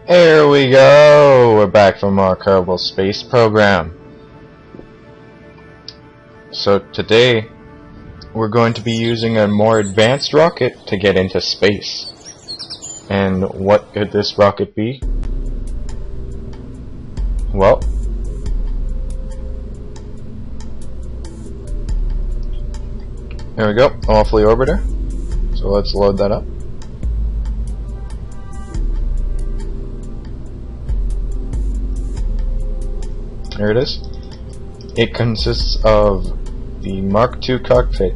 Here we go! We're back from our Kerbal Space program. So today, we're going to be using a more advanced rocket to get into space. And what could this rocket be? Well, here we go, Waffly Orbiter. So let's load that up. Here it is. It consists of the Mark II cockpit,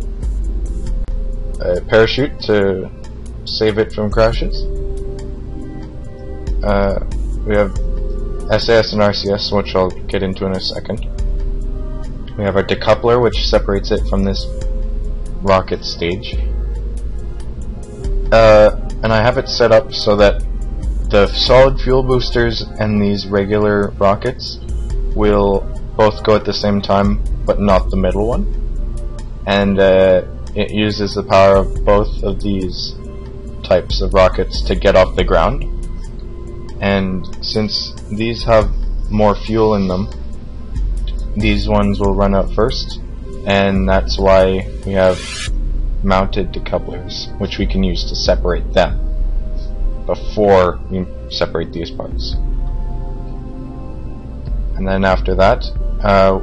a parachute to save it from crashes. We have SAS and RCS, which I'll get into in a second. We have our decoupler, which separates it from this rocket stage. And I have it set up so that the solid fuel boosters and these regular rockets will both go at the same time, but not the middle one. And it uses the power of both of these types of rockets to get off the ground. And since these have more fuel in them, these ones will run out first, and that's why we have mounted decouplers, which we can use to separate them before we separate these parts. And then after that,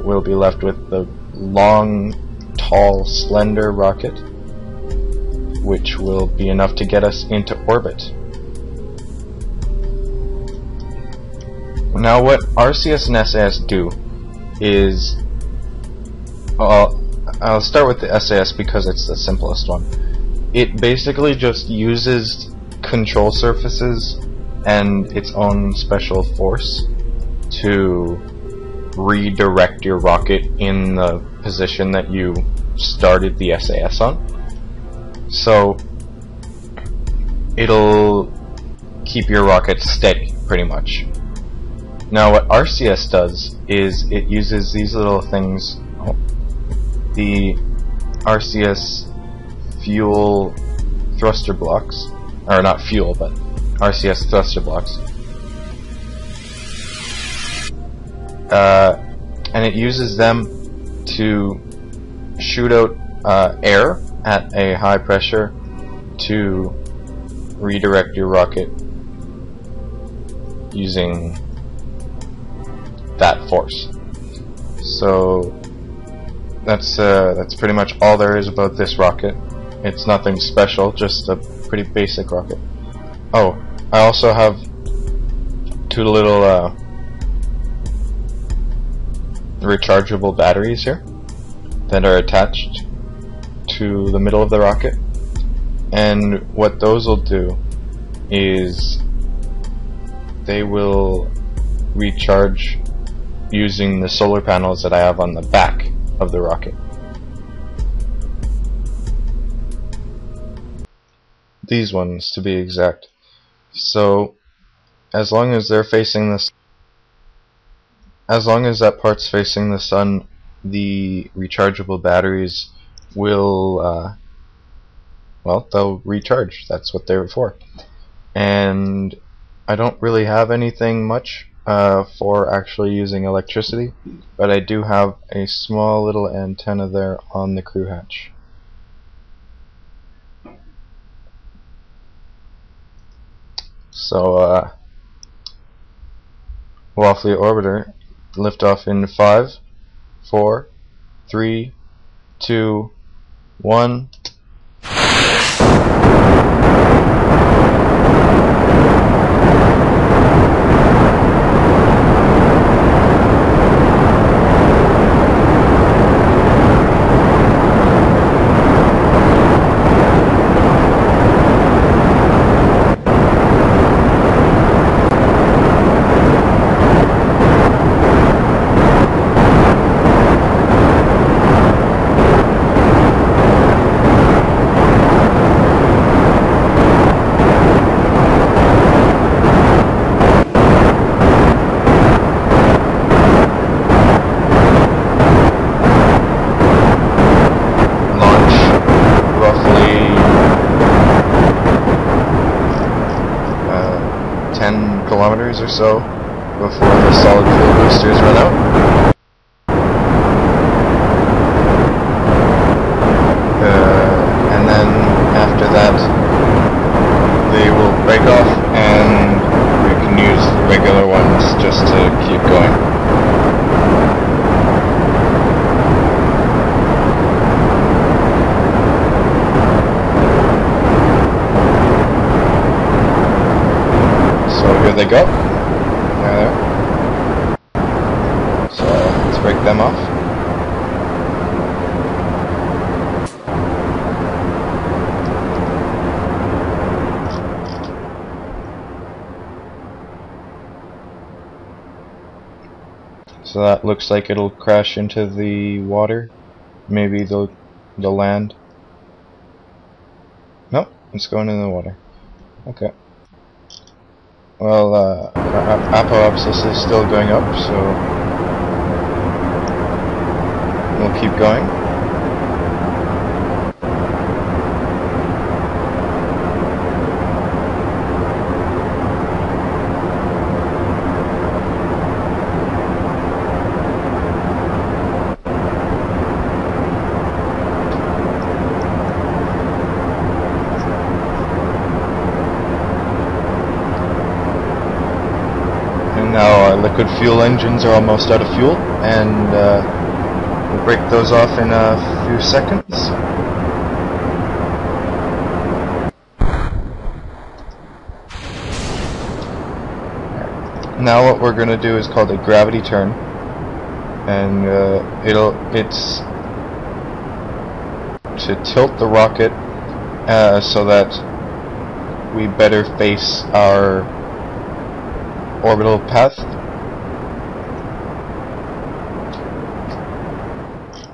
we'll be left with the long, tall, slender rocket, which will be enough to get us into orbit. Now what RCS and SAS do is, I'll start with the SAS because it's the simplest one. It basically just uses control surfaces and its own special force to redirect your rocket in the position that you started the SAS on. So it'll keep your rocket steady, pretty much. Now what RCS does is it uses these little things, the RCS fuel thruster blocks, or not fuel, but RCS thruster blocks. And it uses them to shoot out air at a high pressure to redirect your rocket using that force. So that's pretty much all there is about this rocket. It's nothing special, just a pretty basic rocket. Oh, I also have two little rechargeable batteries here that are attached to the middle of the rocket, and what those will do is they will recharge using the solar panels that I have on the back of the rocket. These ones, to be exact. So as long as they're facing this, as long as that part's facing the sun, the rechargeable batteries will, well, they'll recharge. That's what they're for. And I don't really have anything much for actually using electricity, but I do have a small little antenna there on the crew hatch. So, Waffly Orbiter, lift off in 5, 4, 3, 2, 1. kilometers or so before the solid fuel boosters run out. And then after that, they will break off and we can use the regular ones just to keep going. Here they go. There. So let's break them off. So that looks like it'll crash into the water. Maybe the land. Nope, it's going in the water. Okay. Well, our apoapsis is still going up, so we'll keep going. Now our liquid fuel engines are almost out of fuel, and we'll break those off in a few seconds. Now what we're going to do is called a gravity turn, and it's to tilt the rocket so that we better face our orbital path,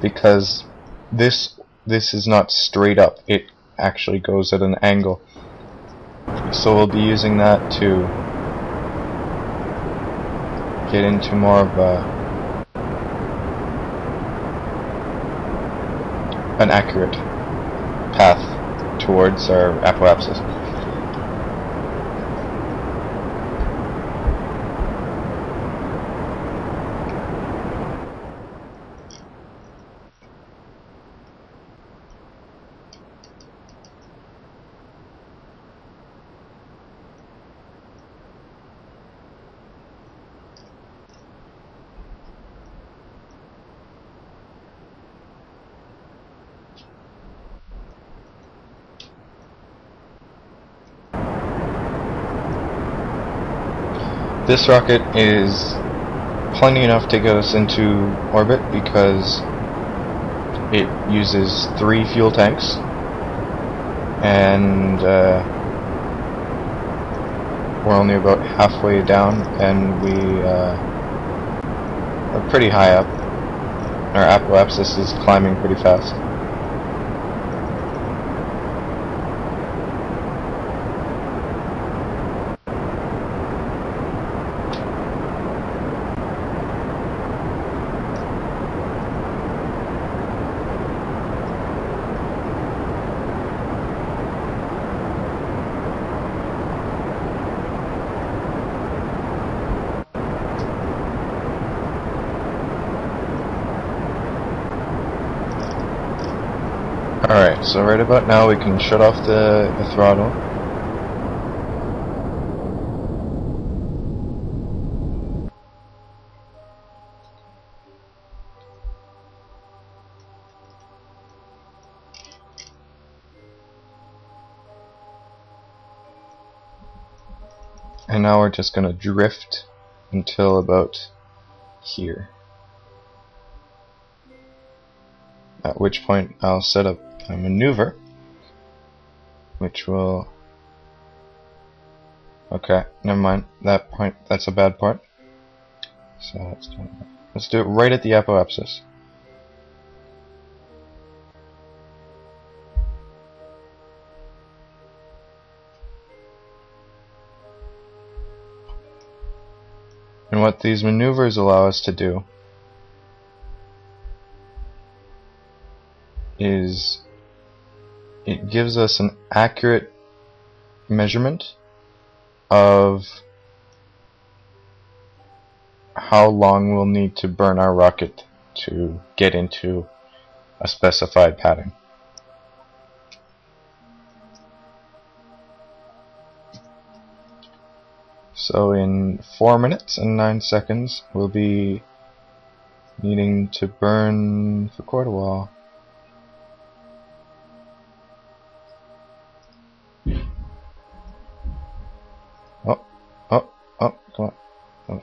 because this is not straight up, it actually goes at an angle, so we'll be using that to get into more of an accurate path towards our apoapsis. This rocket is plenty enough to get us into orbit because it uses 3 fuel tanks, and we're only about halfway down, and we are pretty high up. Our apoapsis is climbing pretty fast. Alright, so right about now we can shut off the throttle. And now we're just going to drift until about here. At which point I'll set up a maneuver, which will... Okay, never mind. That point, that's a bad part. So let's do it right at the apoapsis. And what these maneuvers allow us to do is it gives us an accurate measurement of how long we'll need to burn our rocket to get into a specified pattern. So in 4 minutes and 9 seconds we'll be needing to burn for quite a while. Come on.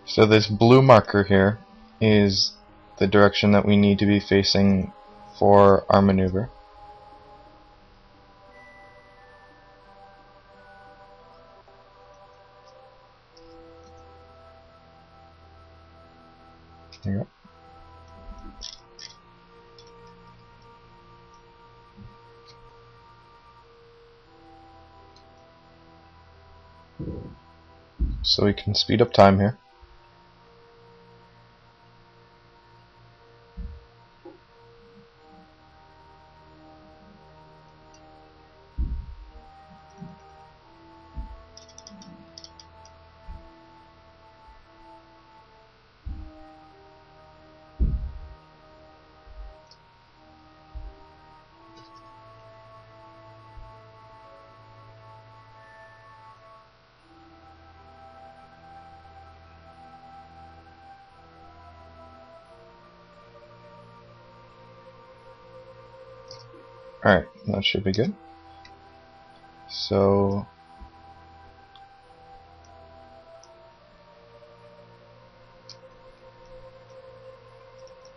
So this blue marker here is the direction that we need to be facing for our maneuver. There you go. So we can speed up time here. Alright, that should be good. So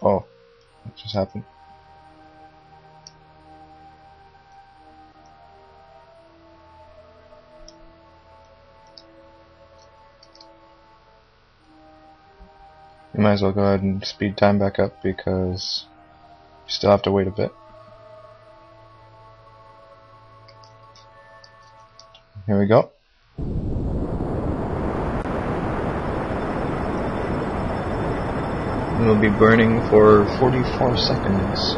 oh, what just happened? You might as well go ahead and speed time back up because you still have to wait a bit. Here we go. We'll be burning for 44 seconds,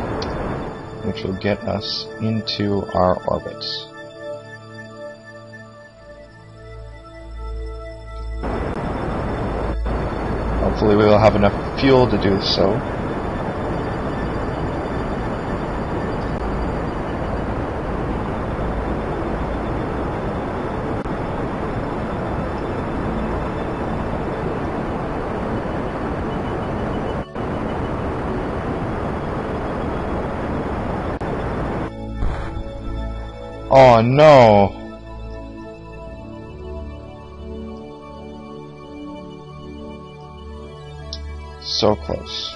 which will get us into our orbits. Hopefully we will have enough fuel to do so. Oh no! So close.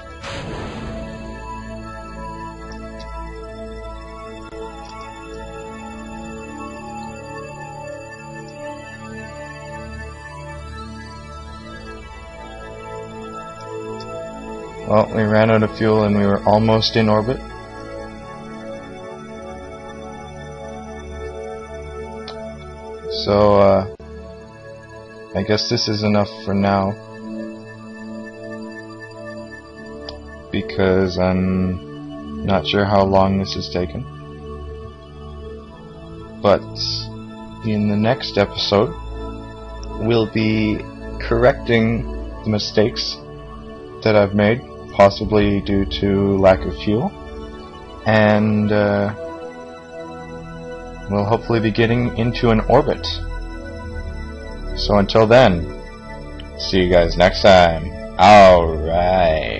Well, we ran out of fuel and we were almost in orbit. So, I guess this is enough for now, because I'm not sure how long this has taken. But in the next episode, we'll be correcting the mistakes that I've made, possibly due to lack of fuel, and we'll hopefully be getting into an orbit. So until then, see you guys next time. Alright.